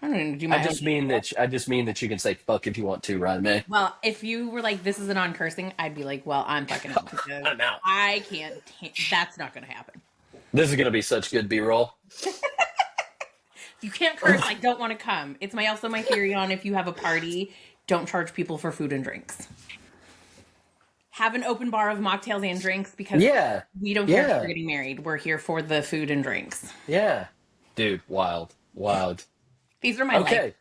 I'm gonna do my own. I just mean that you can say fuck if you want to, right, May? Well, if you were like, this is a non-cursing, I'd be like, well, I'm fucking out because I'm out. I can't. That's not gonna happen. This is gonna be such good B-roll. If you can't curse, I don't want to come. It's my theory on if you have a party, don't charge people for food and drinks. Have an open bar of mocktails and drinks because Yeah, we don't care if you're yeah, getting married. We're here for the food and drinks. yeah. Dude, wild, wild. These are my life Okay.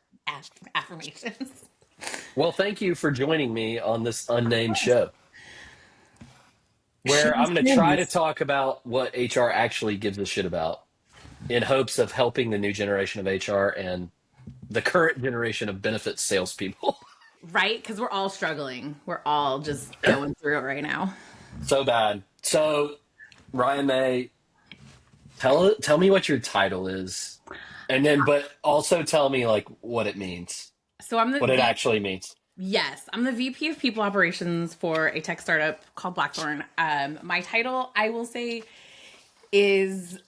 affirmations. Well, thank you for joining me on this unnamed show, where I'm going to try to talk about what HR actually gives a shit about in hopes of helping the new generation of HR and the current generation of benefits salespeople. Right? Because we're all struggling. We're all just going through it right now. So bad. So, Ryan May, tell me what your title is, and then but also tell me like what it means, So I'm what it actually means. yes, I'm the VP of People Operations for a tech startup called Blackthorn. My title, I will say, is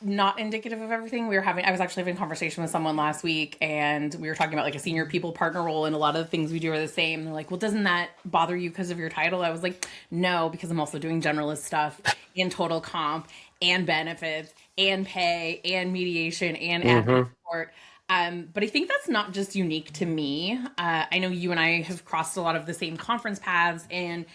not indicative of everything. I was actually having a conversation with someone last week and we were talking about like a senior people partner role and a lot of the things we do are the same. And they're like, well, doesn't that bother you because of your title? I was like, no, because I'm also doing generalist stuff and total comp and benefits and pay and mediation and admin Hmm. support. But I think that's not just unique to me. I know you and I have crossed a lot of the same conference paths, and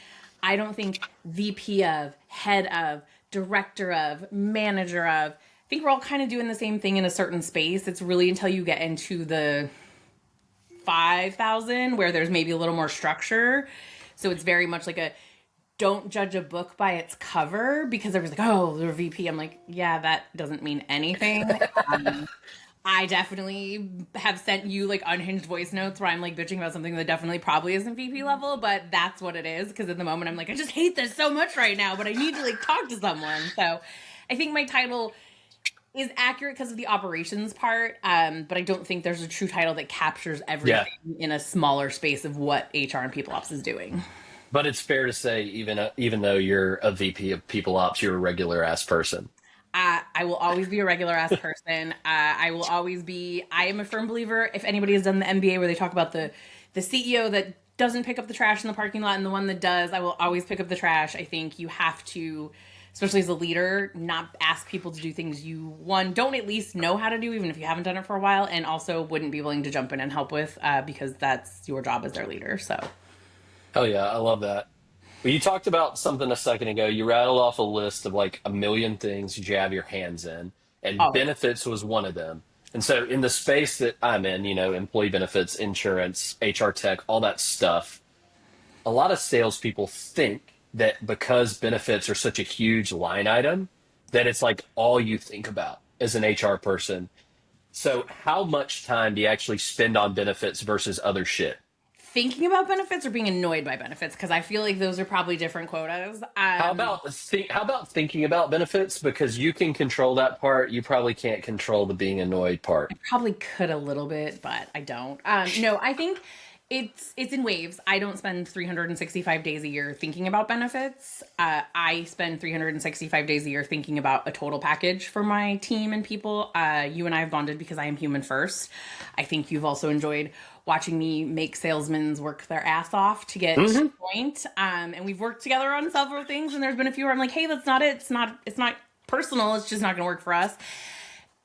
I don't think VP of, head of, director of, manager of, I think we're all kind of doing the same thing in a certain space. It's really until you get into the 5,000 where there's maybe a little more structure. So it's very much like a don't judge a book by its cover because everyone's like, oh, they're VP. I'm like, yeah, that doesn't mean anything. Um, I definitely have sent you like unhinged voice notes where I'm like bitching about something that definitely probably isn't VP level, but that's what it is. Because at the moment I'm like, I just hate this so much right now, but I need to like talk to someone. So I think my title is accurate because of the operations part, but I don't think there's a true title that captures Yeah, everything in a smaller space of what HR and people ops is doing. but it's fair to say even though you're a VP of People Ops, you're a regular ass person. I will always be a regular ass person. I will always be. I am a firm believer. If anybody has done the MBA where they talk about the CEO that doesn't pick up the trash in the parking lot and the one that does, I will always pick up the trash. I think you have to, especially as a leader, not ask people to do things you one don't at least know how to do, even if you haven't done it for a while, and also wouldn't be willing to jump in and help with because that's your job as their leader. So Hell yeah, I love that. Well, you talked about something a second ago. You rattled off a list of like a million things you have your hands in, and always. benefits was one of them. And so, in the space that I'm in, employee benefits, insurance, HR tech, all that stuff, a lot of salespeople think that because benefits are such a huge line item, that it's like all you think about as an HR person. So, how much time do you actually spend on benefits versus other shit? Thinking about benefits or being annoyed by benefits because I feel like those are probably different quotas. How about thinking about benefits because you can control that part. You probably can't control the being annoyed part. Probably could a little bit, but I don't. No, I think it's in waves. I don't spend 365 days a year thinking about benefits. I spend 365 days a year thinking about a total package for my team and people. You and I have bonded because I am human first. I think you've also enjoyed watching me make salesmen's work their ass off to get to the Hmm. point. And we've worked together on several things, and there's been a few where I'm like, hey, that's not it. It's not personal. It's just not going to work for us.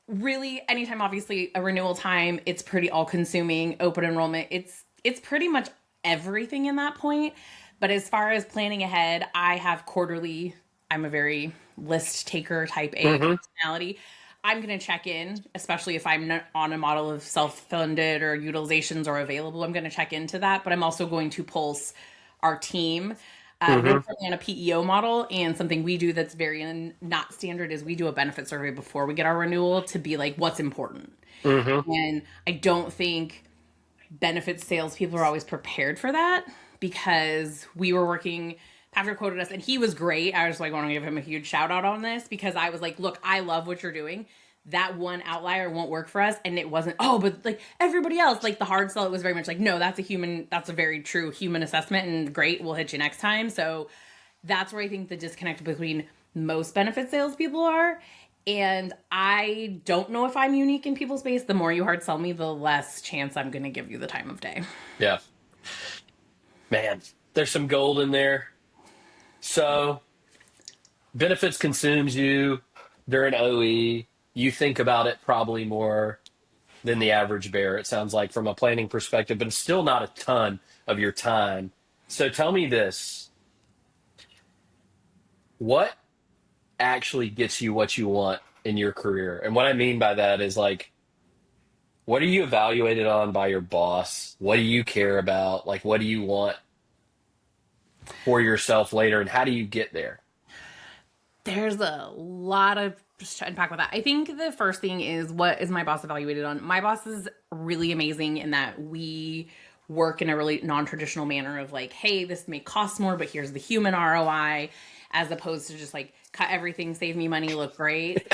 Really, anytime obviously a renewal time, it's pretty all consuming. Open enrollment, it's pretty much everything in that point. But as far as planning ahead, I have quarterly. I'm a very list taker type A Hmm. personality. I'm going to check in, especially if I'm not on a model of self-funded or utilizations or available. I'm going to check into that, but I'm also going to pulse our team. We're Hmm. currently on a PEO model, and something we do that's very not standard is we do a benefit survey before we get our renewal to be like, what's important. Hmm. And I don't think benefits salespeople are always prepared for that because we were working. Patrick quoted us, and he was great. I just like want to give him a huge shout out on this because I was like, "Look, I love what you're doing. That one outlier won't work for us." And it wasn't. Oh, but like everybody else, like the hard sell, it was very much like, "No, that's a human. That's a very true human assessment, and great. We'll hit you next time." So that's where I think the disconnect between most benefit salespeople are. And I don't know if I'm unique in people's space. The more you hard sell me, the less chance I'm going to give you the time of day. Yeah, man, there's some gold in there. So benefits consumes you during OE. You think about it probably more than the average bear, it sounds like, from a planning perspective, but it's still not a ton of your time. So tell me this: what actually gets you what you want in your career? And what I mean by that is like, what are you evaluated on by your boss? What do you care about? Like, what do you want for yourself later? And how do you get there? There's a lot of to unpack with that. I think the first thing is, what is my boss evaluated on? My boss is really amazing in that we work in a really non-traditional manner of like, hey, this may cost more, but here's the human ROI, as opposed to just like cut everything, save me money, look great.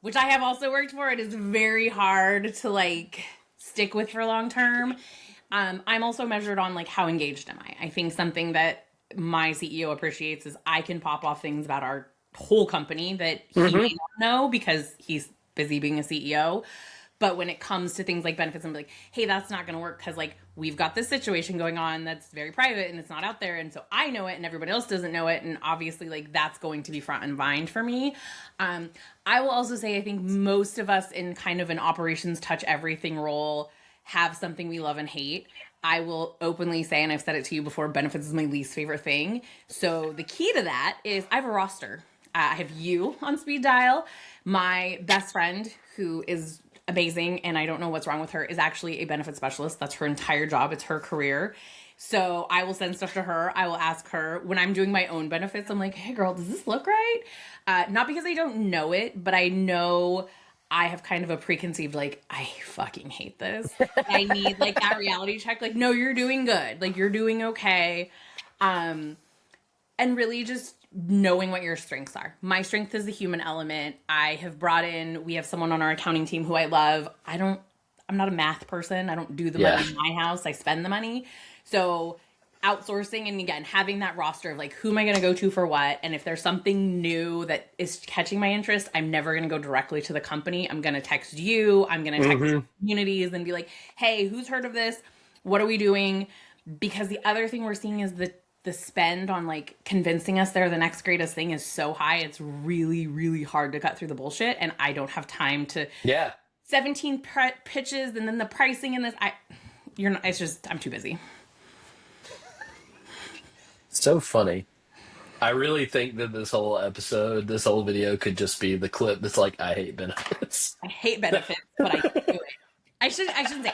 Which I have also worked for. It is very hard to like stick with for long term. I'm also measured on like how engaged am I. I think something that my CEO appreciates is I can pop off things about our whole company that he may Hmm. not know because he's busy being a CEO. But when it comes to things like benefits, I'm like, hey, that's not going to work because like we've got this situation going on that's very private and it's not out there, and so I know it and everybody else doesn't know it, and obviously like that's going to be front and mind for me. Um, I will also say I think most of us in kind of an operations touch everything role have something we love and hate. I will openly say, and I've said it to you before, benefits is my least favorite thing. So the key to that is I have a roster. I have you on speed dial. My best friend, who is amazing, and I don't know what's wrong with her, is actually a benefit specialist. That's her entire job. It's her career. So I will send stuff to her. I will ask her when I'm doing my own benefits. I'm like, hey, girl, does this look right? Not because I don't know it, but I know I have kind of a preconceived, like, I fucking hate this. I need like that reality check. Like, no, you're doing good. Like, you're doing okay. Um, and really just knowing what your strengths are. My strength is the human element. I have brought in, we have someone on our accounting team who I love. I'm not a math person. I don't do the Yeah. money in my house. I spend the money. So outsourcing and again, having that roster of like, who am I going to go to for what? And if there's something new that is catching my interest, I'm never going to go directly to the company. I'm going to text you. I'm going to text Hmm. communities and be like, hey, who's heard of this? What are we doing? Because the other thing we're seeing is the spend on like convincing us they're the next greatest thing is so high. It's really, really hard to cut through the bullshit. And I don't have time to Yeah. 17 pitches and then the pricing and this. You're not, it's just, I'm too busy. So funny. I really think that this whole episode, this whole video could just be the clip that's like, I hate benefits. I hate benefits, but I do it. I shouldn't say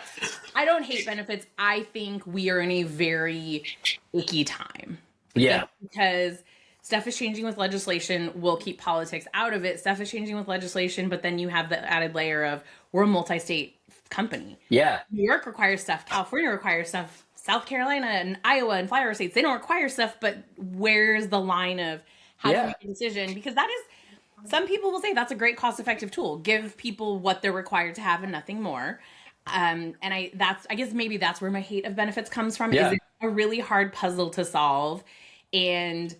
I don't hate benefits. I think we are in a very icky time. Yeah. It's because stuff is changing with legislation. We'll keep politics out of it. Stuff is changing with legislation, but then you have the added layer of we're a multi-state company. Yeah. New York requires stuff. California requires stuff. South Carolina and Iowa and flyover states, they don't require stuff, but where's the line of how to Yeah. make a decision? Because that is, some people will say that's a great cost effective tool. Give people what they're required to have and nothing more. And I guess maybe that's where my hate of benefits comes from, is Yeah. it's a really hard puzzle to solve. And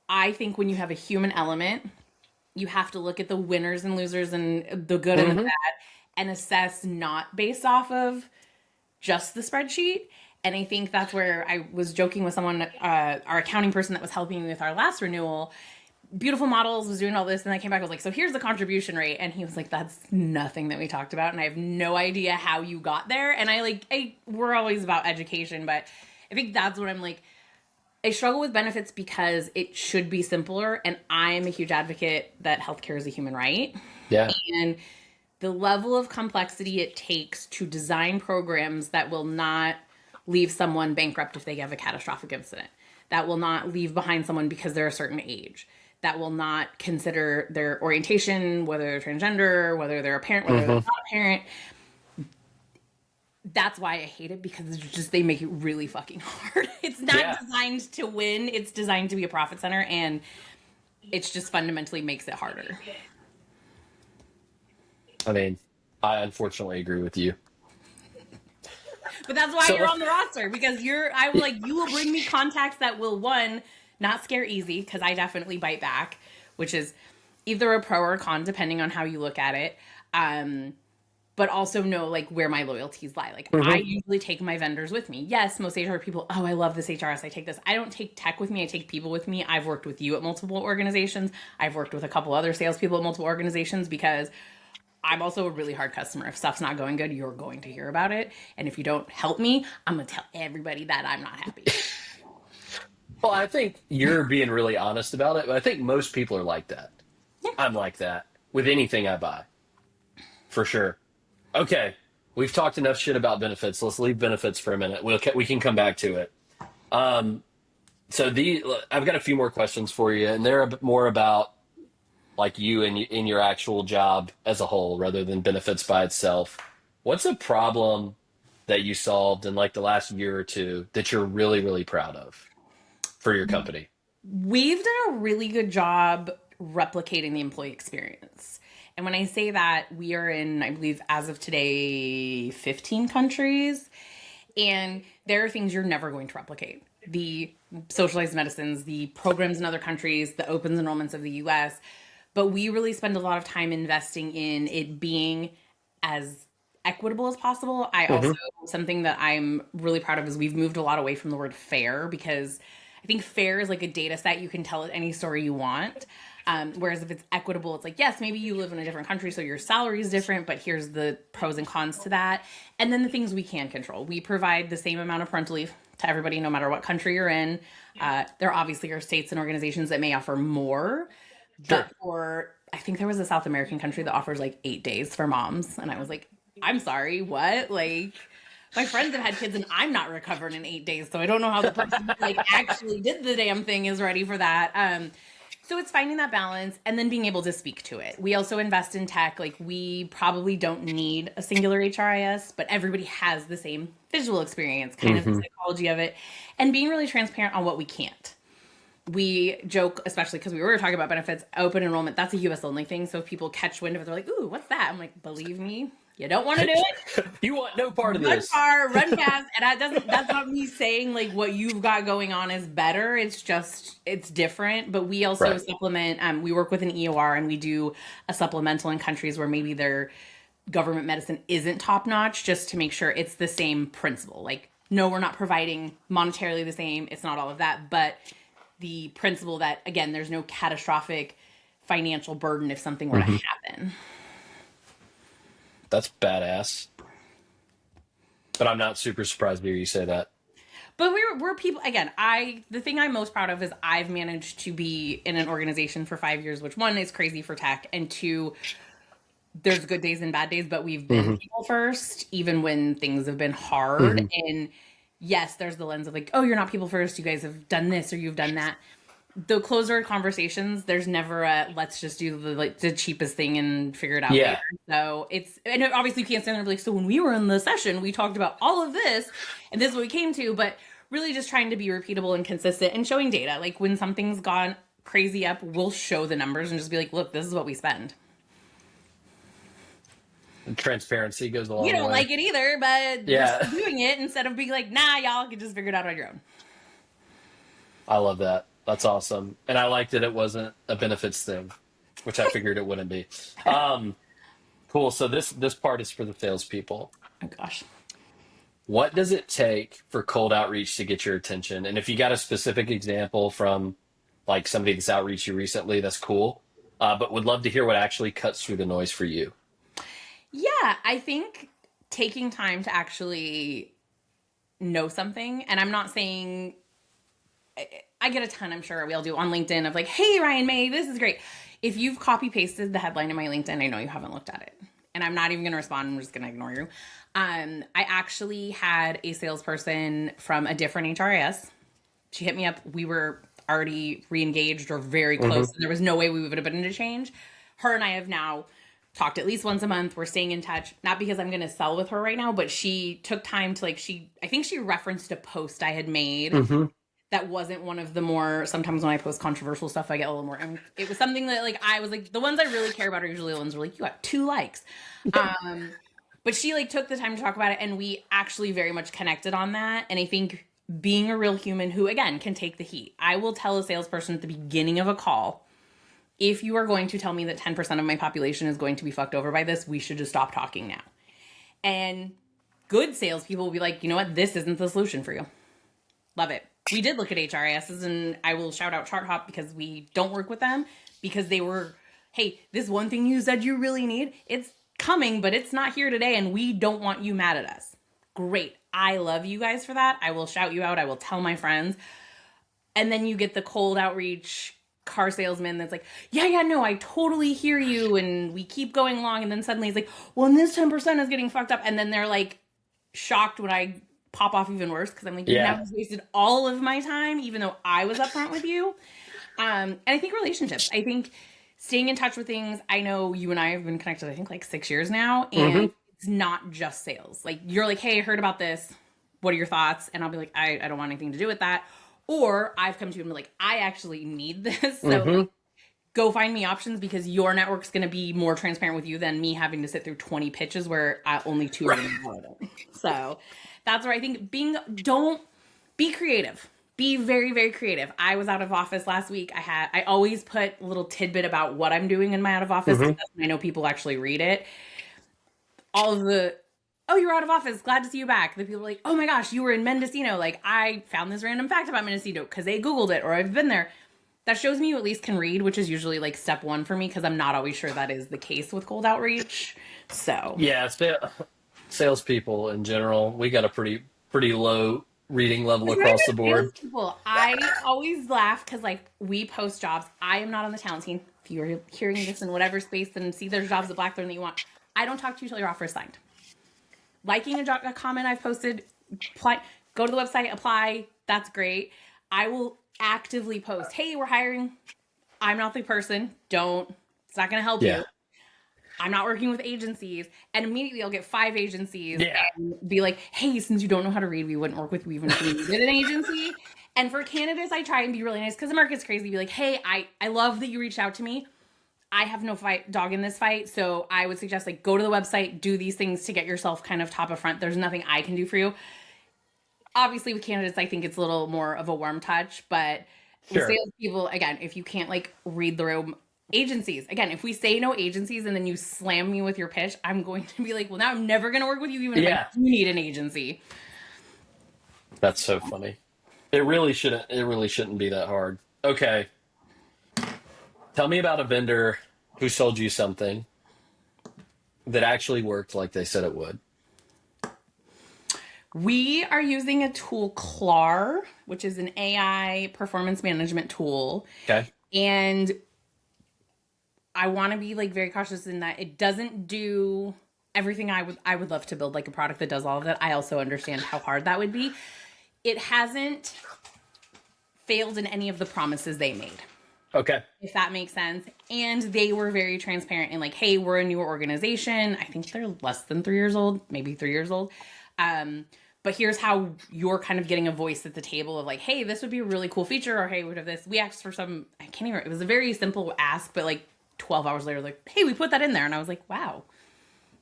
I think when you have a human element, you have to look at the winners and losers and the good and the Hmm. bad and assess not based off of just the spreadsheet. And I think that's where I was joking with someone, our accounting person that was helping me with our last renewal. Beautiful models, was doing all this, and I came back, I was like, so here's the contribution rate. And he was like, that's nothing that we talked about. And I have no idea how you got there. And we're always about education, but I think that's what I'm like. I struggle with benefits because it should be simpler. And I'm a huge advocate that healthcare is a human right. Yeah. And the level of complexity it takes to design programs that will not leave someone bankrupt if they have a catastrophic incident, that will not leave behind someone because they're a certain age, that will not consider their orientation, whether they're transgender, whether they're a parent, whether they're Hmm. not a parent. That's why I hate it, because it's just they make it really fucking hard. It's not Yeah. designed to win. It's designed to be a profit center, and it's just fundamentally makes it harder. I mean, I unfortunately agree with you. But that's why So you're let's, on the roster, because I will like, you will bring me contacts that will, one, not scare easy, because I definitely bite back, which is either a pro or a con, depending on how you look at it. But also know like where my loyalties lie. Like I Hmm. usually take my vendors with me. Yes, most HR people, oh, I love this HRS. I take this. I don't take tech with me. I take people with me. I've worked with you at multiple organizations. I've worked with a couple other salespeople at multiple organizations because I'm also a really hard customer. If stuff's not going good, you're going to hear about it. And if you don't help me, I'm going to tell everybody that I'm not happy. Well, I think you're being really honest about it, but I think most people are like that. Yeah. I'm like that with anything I buy, for sure. Okay, we've talked enough shit about benefits. Let's leave benefits for a minute. We can come back to it. Um, so I've got a few more questions for you, and they're a bit more about like you and in your actual job as a whole, rather than benefits by itself. What's a problem that you solved in like the last year or two that you're really, really proud of for your company? We've done a really good job replicating the employee experience. And when I say that, we are in, I believe, as of today, 15 countries. And there are things you're never going to replicate. The socialized medicines, the programs in other countries, the opens enrollments of the US. But we really spend a lot of time investing in it being as equitable as possible. I also, Hmm. something that I'm really proud of is we've moved a lot away from the word fair because I think fair is like a data set you can tell it any story you want. Whereas if it's equitable, it's like, yes, maybe you live in a different country, so your salary is different, but here's the pros and cons to that. And then the things we can control. We provide the same amount of parental leave to everybody, no matter what country you're in. There obviously are states and organizations that may offer more, but Sure. for, I think there was a South American country that offers like 8 days for moms. And I was like, I'm sorry, what? Like, my friends have had kids and I'm not recovered in 8 days. So I don't know how the person who like actually did the damn thing is ready for that. So it's finding that balance and then being able to speak to it. We also invest in tech. Like we probably don't need a singular HRIS, but everybody has the same visual experience, kind of the Hmm. psychology of it, and being really transparent on what we can't. We joke, especially because we were talking about benefits, open enrollment, that's a US only thing. So if people catch wind of it, they're like, ooh, what's that? I'm like, believe me, you don't want to do it. You want no part of Run this. far, run fast. And that's not me saying like what you've got going on is better. It's just, it's different. But we also Right. supplement, we work with an EOR and we do a supplemental in countries where maybe their government medicine isn't top notch, just to make sure it's the same principle. Like, no, we're not providing monetarily the same. It's not all of that. But the principle that, again, there's no catastrophic financial burden if something were to Hmm. happen. That's badass. But I'm not super surprised to hear you say that. But we're people, again, the thing I'm most proud of is I've managed to be in an organization for 5 years, which one is crazy for tech, and two, there's good days and bad days, but we've been Hmm. people first, even when things have been hard. Hmm. And yes, there's the lens of like, oh, you're not people first, you guys have done this or you've done that. The closer conversations, there's never a let's just do the like the cheapest thing and figure it out later. Yeah. So it's, and obviously you can't stand there and be like, so when we were in the session, we talked about all of this and this is what we came to, but really just trying to be repeatable and consistent and showing data. Like when something's gone crazy up, we'll show the numbers and just be like, look, this is what we spend. Transparency goes a You long don't way. like it either, but we're Yeah. still doing it instead of being like, nah, y'all can just figure it out on your own. I love that. That's awesome. And I like that it wasn't a benefits thing, which I figured it wouldn't be. Um, cool. So this part is for the salespeople. Oh gosh. What does it take for cold outreach to get your attention? And if you got a specific example from like somebody that's outreached you recently, that's cool. But would love to hear what actually cuts through the noise for you. Yeah, I think taking time to actually know something, and I'm not saying I get a ton, I'm sure we all do on LinkedIn of like, hey, Ryan May, this is great. If you've copy pasted the headline in my LinkedIn, I know you haven't looked at it. And I'm not even going to respond. I'm just going to ignore you. I actually had a salesperson from a different HRIS. She hit me up. We were already re-engaged or very close. Hmm. And there was no way we would have been to change. Her and I have now talked at least once a month. We're staying in touch. Not because I'm going to sell with her right now, but she took time to like, I think she referenced a post I had made Hmm. that wasn't one of the more, sometimes when I post controversial stuff I get a little more, it was something that like I was like, the ones I really care about are usually the ones where like you got 2 likes. But she like took the time to talk about it and we actually very much connected on that. And I think being a real human who again can take the heat, I will tell a salesperson at the beginning of a call, if you are going to tell me that 10% of my population is going to be fucked over by this, we should just stop talking now. And good salespeople will be like, you know what, this isn't the solution for you. Love it. We did look at HRISs, and I will shout out ChartHop because we don't work with them, because they were, hey, this one thing you said you really need, it's coming, but it's not here today, and we don't want you mad at us. Great. I love you guys for that. I will shout you out. I will tell my friends. And then you get the cold outreach car salesman that's like, yeah, no, I totally hear you. And we keep going along. And then suddenly it's like, well, and this 10% is getting fucked up. And then they're like shocked when I pop off even worse, because I'm like, you now just wasted all of my time, even though I was upfront with you. And I think relationships, I think staying in touch with things. I know you and I have been connected, I think like 6 years now. And it's not just sales. Like, you're like, hey, I heard about this. What are your thoughts? And I'll be like, I don't want anything to do with that. Or I've come to you and be like, I actually need this. So go find me options, because your network's going to be more transparent with you than me having to sit through 20 pitches where only 2 are going to know it. So that's where I think don't be creative. Be very, very creative. I was out of office last week. I always put a little tidbit about what I'm doing in my out of office. That's when I know people actually read it. All of the, oh, you're out of office, glad to see you back. The people are like, oh my gosh, you were in Mendocino. Like, I found this random fact about Mendocino because they Googled it, or I've been there. That shows me you at least can read, which is usually like step one for me, because I'm not always sure that is the case with cold outreach. So Yeah, salespeople in general, we got a pretty low reading level across the board. People, I always laugh because like we post jobs. I am not on the talent team. If you're hearing this in whatever space and see there's jobs at Blackthorn that you want, I don't talk to you until your offer is signed. Liking a comment I've posted, go to the website, apply. That's great. I will actively post, hey, we're hiring. I'm not the person. It's not going to help you. I'm not working with agencies. And immediately I'll get 5 agencies and be like, hey, since you don't know how to read, we wouldn't work with you even if we needed an agency. And for candidates, I try and be really nice, because the market's crazy. Be like, hey, I love that you reached out to me. I have no dog in this fight. So I would suggest like go to the website, do these things to get yourself kind of top of front. There's nothing I can do for you. Obviously with candidates, I think it's a little more of a warm touch, but with salespeople, again, if you can't like read the room, agencies, again, if we say no agencies and then you slam me with your pitch, I'm going to be like, well, now I'm never going to work with you, even if I do need an agency. That's so funny. It really shouldn't be that hard. Okay. Tell me about a vendor who sold you something that actually worked like they said it would. We are using a tool, Clar, which is an AI performance management tool. Okay. And I want to be like very cautious in that it doesn't do everything I would love to build like a product that does all of that. I also understand how hard that would be. It hasn't failed in any of the promises they made. Okay. If that makes sense. And they were very transparent in like, hey, we're a newer organization. I think they're less than 3 years old, maybe 3 years old. But here's how you're kind of getting a voice at the table of like, hey, this would be a really cool feature, or hey, we would have this. We asked for some, I can't even, it was a very simple ask, but like 12 hours later, like, hey, we put that in there. And I was like, wow,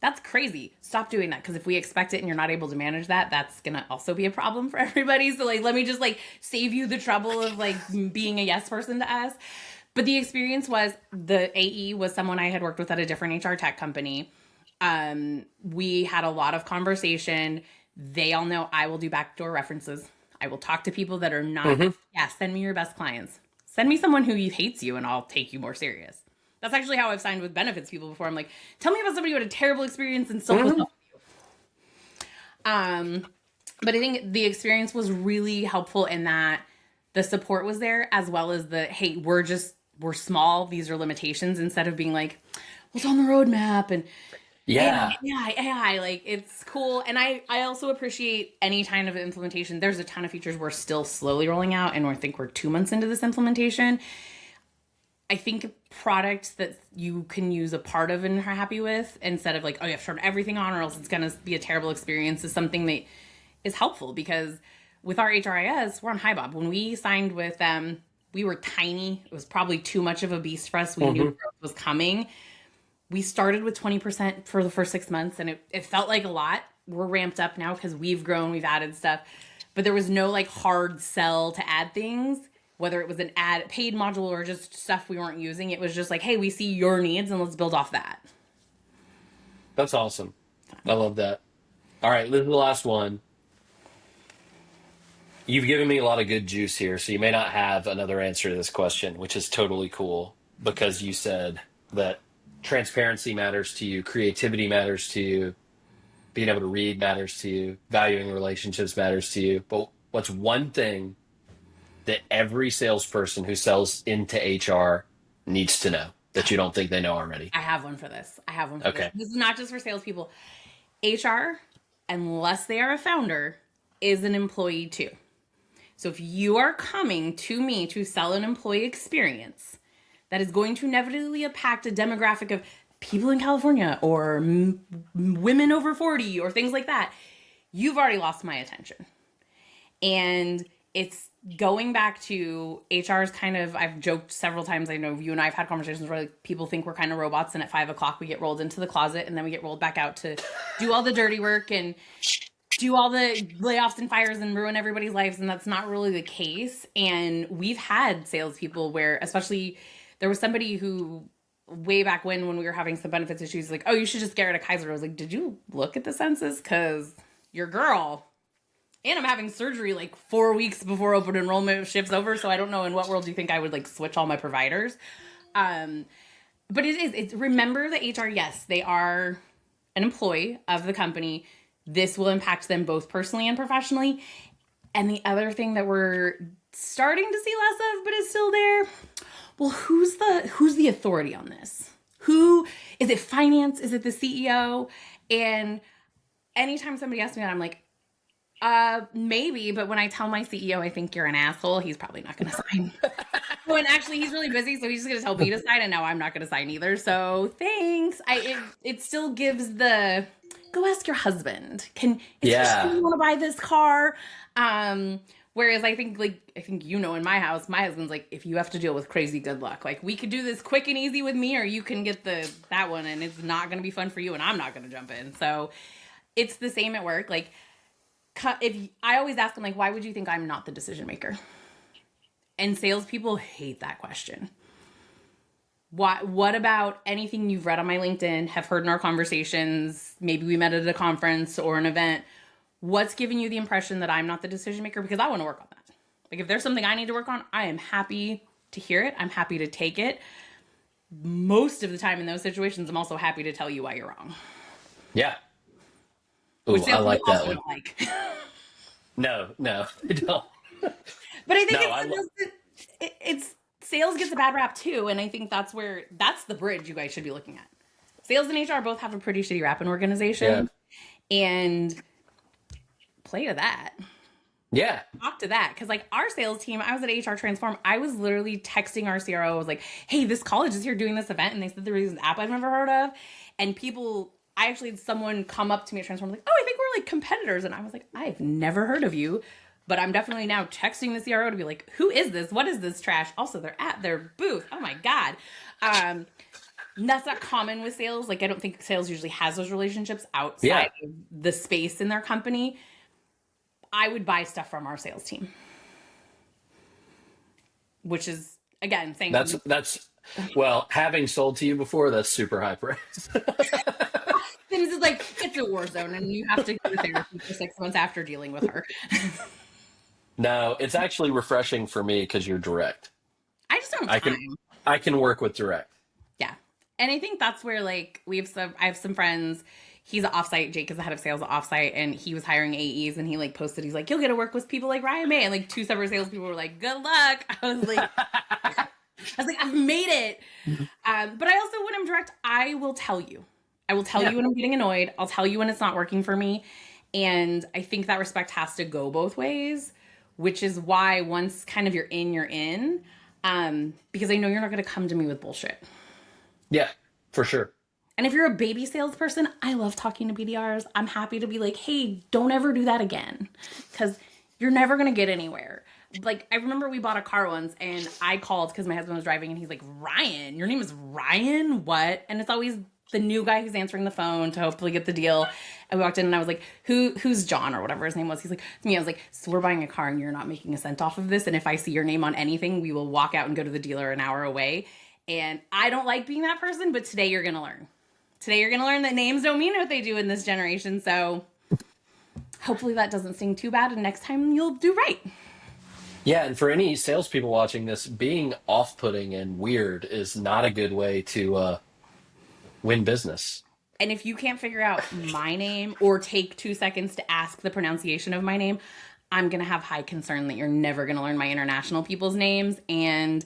that's crazy. Stop doing that. Because if we expect it and you're not able to manage that, that's going to also be a problem for everybody. So like, let me just like save you the trouble of like being a yes person to us. But the experience was the AE was someone I had worked with at a different HR tech company. We had a lot of conversation. They all know I will do backdoor references. I will talk to people that are not, send me your best clients. Send me someone who hates you and I'll take you more serious. That's actually how I've signed with benefits people before. I'm like, tell me about somebody who had a terrible experience and still was helping you. But I think the experience was really helpful in that the support was there, as well as the, hey, we're small. These are limitations, instead of being like, what's on the roadmap? And AI, like it's cool. And I also appreciate any kind of implementation. There's a ton of features we're still slowly rolling out, and I think we're 2 months into this implementation. I think products that you can use a part of and are happy with, instead of like, oh, you have to turn everything on or else it's going to be a terrible experience, is something that is helpful. Because with our HRIS, we're on HiBob. When we signed with them, we were tiny. It was probably too much of a beast for us. We knew growth was coming. We started with 20% for the first 6 months, and it felt like a lot. We're ramped up now because we've grown, we've added stuff. But there was no like hard sell to add things. whether it was an ad paid module or just stuff we weren't using. It was just like, hey, we see your needs and let's build off that. That's awesome. I love that. All right, this is the last one. You've given me a lot of good juice here, so you may not have another answer to this question, which is totally cool because you said that transparency matters to you, creativity matters to you, being able to read matters to you, valuing relationships matters to you. But what's one thing that every salesperson who sells into HR needs to know that you don't think they know already? I have one for this. I have one for this. Okay. This is not just for salespeople. HR, unless they are a founder, is an employee too. So if you are coming to me to sell an employee experience, that is going to inevitably impact a demographic of people in California or women over 40 or things like that, you've already lost my attention. And it's going back to HR's kind of, I've joked several times, I know you and I have had conversations where like, people think we're kind of robots, and at 5 o'clock we get rolled into the closet and then we get rolled back out to do all the dirty work and do all the layoffs and fires and ruin everybody's lives. And that's not really the case. And we've had salespeople where, especially there was somebody who way back when we were having some benefits issues, like, oh, you should just get rid of Kaiser. I was like, did you look at the census? Cause your girl, and I'm having surgery like 4 weeks before open enrollment shifts over. So I don't know in what world do you think I would like switch all my providers. But it's remember the HR, yes, they are an employee of the company. This will impact them both personally and professionally. And the other thing that we're starting to see less of, but is still there, well, who's the authority on this? Who is it? Finance? Is it the CEO? And anytime somebody asks me that, I'm like, maybe. But when I tell my CEO I think you're an asshole, he's probably not going to sign. Well, and actually, he's really busy, so he's just going to tell me to sign, and now I'm not going to sign either. So thanks. It still gives the go ask your husband. Is you want to buy this car? Whereas I think in my house, my husband's like, if you have to deal with crazy, good luck. Like we could do this quick and easy with me, or you can get that one, and it's not going to be fun for you, and I'm not going to jump in. So it's the same at work. Like if I always ask them, like, why would you think I'm not the decision maker? And salespeople hate that question. What about anything you've read on my LinkedIn, have heard in our conversations, maybe we met at a conference or an event, what's giving you the impression that I'm not the decision maker? Because I want to work on that. Like if there's something I need to work on, I am happy to hear it. I'm happy to take it. Most of the time in those situations, I'm also happy to tell you why you're wrong. Yeah. Ooh, I like that one. Like. No, I don't. But I think it's sales gets a bad rap too, and I think that's the bridge you guys should be looking at. Sales and HR both have a pretty shitty rap in organization, and play to that. Yeah, talk to that, because like our sales team, I was at HR Transform. I was literally texting our CRO. I was like, "Hey, this college is here doing this event," and they said there was an app I've never heard of, and people. I actually had someone come up to me at Transform like, "Oh, I think we're like competitors," and I was like, "I've never heard of you." But I'm definitely now texting the CRO to be like, who is this? What is this trash? Also, they're at their booth. Oh my God. That's not common with sales. Like, I don't think sales usually has those relationships outside of the space in their company. I would buy stuff from our sales team. Which is, again, saying that's well, having sold to you before, that's super high praise. Things is like, it's a war zone and you have to go to therapy for 6 months after dealing with her. No, it's actually refreshing for me because you're direct. I just don't have time. I can work with direct. Yeah. And I think that's where like I have some friends. He's an offsite. Jake is the head of sales at offsite, and he was hiring AEs, and he like posted, he's like, you'll get to work with people like Ryan May. And like 2 separate salespeople were like, good luck. I was like, I've made it. But I also, when I'm direct, I will tell you. I will tell you when I'm getting annoyed. I'll tell you when it's not working for me. And I think that respect has to go both ways, which is why once kind of you're in, because I know you're not going to come to me with bullshit. Yeah, for sure. And if you're a baby salesperson, I love talking to BDRs. I'm happy to be like, hey, don't ever do that again, because you're never going to get anywhere. Like, I remember we bought a car once, and I called because my husband was driving, and he's like, Ryan? Your name is Ryan? What? And it's always the new guy who's answering the phone to hopefully get the deal. I walked in and I was like, who's John or whatever his name was? He's like, it's me. I was like, so we're buying a car and you're not making a cent off of this. And if I see your name on anything, we will walk out and go to the dealer an hour away. And I don't like being that person, but today you're going to learn. Today you're going to learn that names don't mean what they do in this generation. So hopefully that doesn't sting too bad. And next time you'll do right. Yeah, and for any salespeople watching this, being off-putting and weird is not a good way to win business. And if you can't figure out my name or take 2 seconds to ask the pronunciation of my name, I'm going to have high concern that you're never going to learn my international people's names. And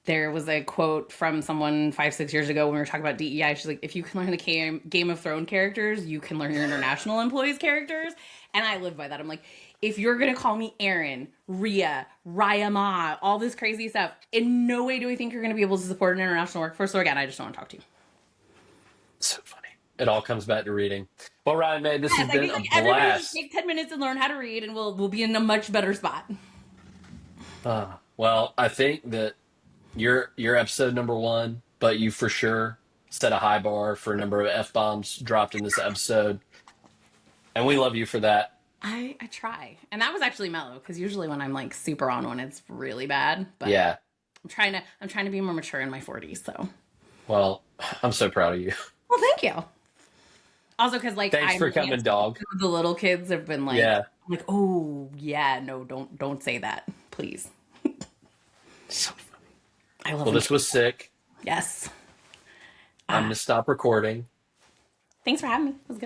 there was a quote from someone 5, 6 years ago when we were talking about DEI. She's like, if you can learn the Game of Thrones characters, you can learn your international employees' characters. And I live by that. I'm like, if you're going to call me Aaron, Ria, Raya Ma, all this crazy stuff, in no way do I think you're going to be able to support an international workforce. So again, I just don't want to talk to you. So funny. It all comes back to reading. Well, Ryan, man, this Yes, has I been think a like everybody should blast. take 10 minutes and learn how to read, and we'll be in a much better spot. Well, I think that you're episode number one, but you for sure set a high bar for a number of F bombs dropped in this episode. And we love you for that. I try, and that was actually mellow because usually when I'm like super on one, it's really bad. But Yeah. I'm trying to be more mature in my 40s. So, Well, I'm so proud of you. well, thank you. Also, because like Thanks for coming, dog. the little kids have been Yeah. like, oh yeah, no, don't say that, please. So funny. I love Well, them. this was sick. Yes. I'm going to stop recording. Thanks for having me. It was good.